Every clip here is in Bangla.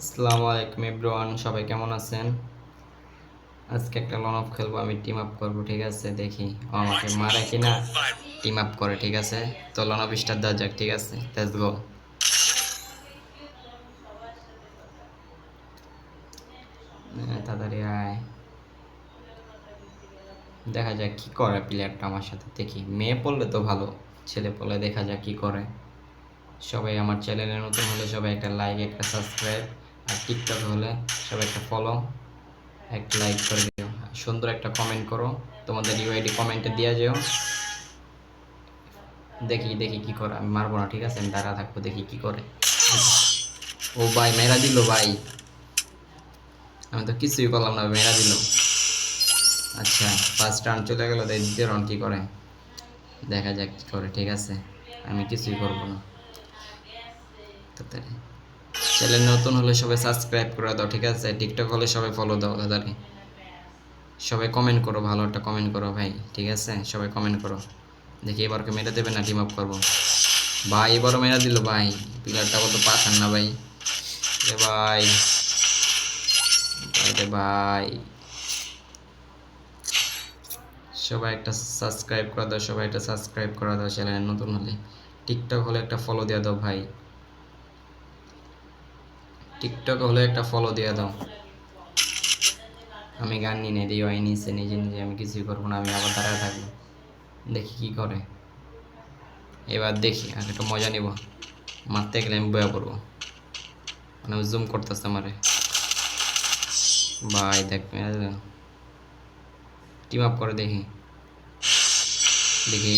আসসালামু আলাইকুম এভরিওয়ান, সবাই কেমন আছেন? আজকে একটা লন অফ খেলবো, আমি টিম আপ করবো, ঠিক আছে? দেখি ও আমাকে মারে কিনা। টিম আপ করে, ঠিক আছে? তো লন অফ স্টার দেওয়া যাক, ঠিক আছে? Let's go. তাড়াতাড়ি আয়, দেখা যাক কি করে প্লেয়ারটা আমার সাথে। দেখি মেয়ে পড়লে তো ভালো, ছেলে পড়লে দেখা যাক কি করে। সবাই আমার চ্যানেলে নতুন হলে সবাই একটা লাইক, একটা সাবস্ক্রাইব, আর টিকটক হলে সবাই একটা ফলো, একটা লাইক করে দিও, সুন্দর একটা কমেন্ট করো। তোমাদের ইউআইডি কমেন্টে দিয়ে যেও। দেখি দেখি কি করে, আমি মারবো না, ঠিক আছে? আমি দাঁড়া থাকবো, দেখি কি করে। ও ভাই মেরা দিল ভাই, আমি তো কিছুই করলাম না, মেরা দিল। আচ্ছা, ফার্স্ট রাউন্ড চলে গেল, দ্বিতীয় রাউন্ড কি করে দেখা যাক কি করে, ঠিক আছে? আমি কিছুই করবো না। তাড়াতাড়ি চ্যানেল নতুন হলে সবাই সাবস্ক্রাইব করে দাও, ঠিক আছে? টিকটক হলে সবাই ফলো দাও। তাড়াতাড়ি সবাই কমেন্ট করো, ভালো একটা কমেন্ট করো ভাই, ঠিক আছে? সবাই কমেন্ট করো। দেখি এবারকে মেরে দেবে না টিম আপ করবো। ভাই এবারও মেরা দিল ভাই, প্লেয়ারটা কত পাঠান না ভাই। এ ভাই, আরে ভাই, সবাই একটা সাবস্ক্রাইব করে দাও, সবাই একটা সাবস্ক্রাইব করে দাও চ্যানেল নতুন হলে। টিকটক হলে একটা ফলো দিয়ে দাও ভাই, টিকটক হলে একটা ফলো দিয়ে দাও। আমি গান নিয়ে নেই দিই, ওই নিচে নিজে নিজে, আমি কিছুই করবো না, আমি আবার দাঁড়ায় থাকবো, দেখি কি করে। এবার দেখি আর একটু মজা নিব, মারতে গেলে আমি বয়া পড়বো, মানে জুম করতেছে আমারে। ভাই দেখ, টিম আপ করে দেখি। দেখি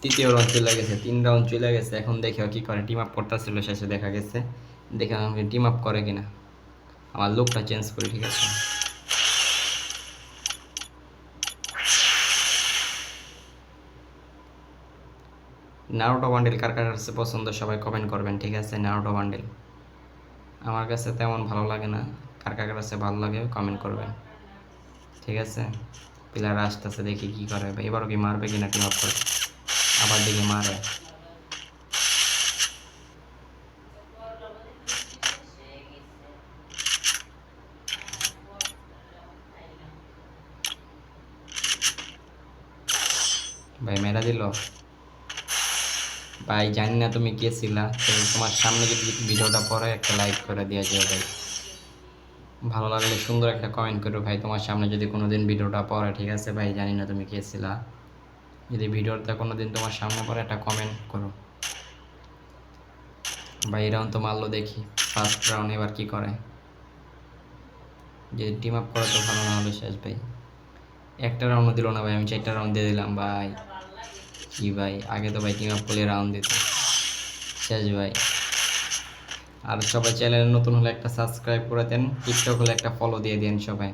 তৃতীয় রাউন্ড চলে গেছে, 3 রাউন্ড চলে গেছে, এখন দেখি কি করে। টিম আপ করতেছিল শেষে, দেখা গেছে। দেখে আমি টিম আপ করে কিনা। আমার লুকটা চেঞ্জ করি, ঠিক আছে? নারুটো বান্ডেল কার কার কাছে পছন্দ সবাই কমেন্ট করবেন, ঠিক আছে? নারুটো বান্ডেল আমার কাছে তেমন ভালো লাগে না, কার কার কাছে ভালো লাগে কমেন্ট করবেন, ঠিক আছে? প্লেয়ার আসতেছে, দেখি কি করে। এবারও কি মারবে কিনা টিম আপ করে, আবার দেখি মারে। ভাই মেরা দিল ভাই, জানি না তুমি কে ছিলা, তোমার সামনে যদি ভিডিওটা পড়ে একটা লাইক করে দিয়ে যাও ভাই, ভালো লাগলে সুন্দর একটা কমেন্ট করো ভাই। তোমার সামনে যদি কোনোদিন ভিডিওটা পড়ে, ঠিক আছে ভাই? জানি না তুমি কে ছিলা, যদি ভিডিওটা কোনোদিন তোমার সামনে পড়ে একটা কমেন্ট করো ভাই। এই রাউন্ড তো মারলো, দেখি ফার্স্ট রাউন্ড এবার কি করে। যদি টিম আপ করে তো ভালো, না হলে শেষ ভাই। একটা রাউন্ড দিল না ভাই, আমি 4টা রাউন্ড দিয়ে দিলাম ভাই। কি ভাই, আগে তো ভাই টিম আপ করলে রাউন্ড দিত। শেষ ভাই। আর সবাই চ্যানেল নতুন হলে একটা সাবস্ক্রাইব করে দেন, টিকটক হলে একটা ফলো দিয়ে দেন সবাই।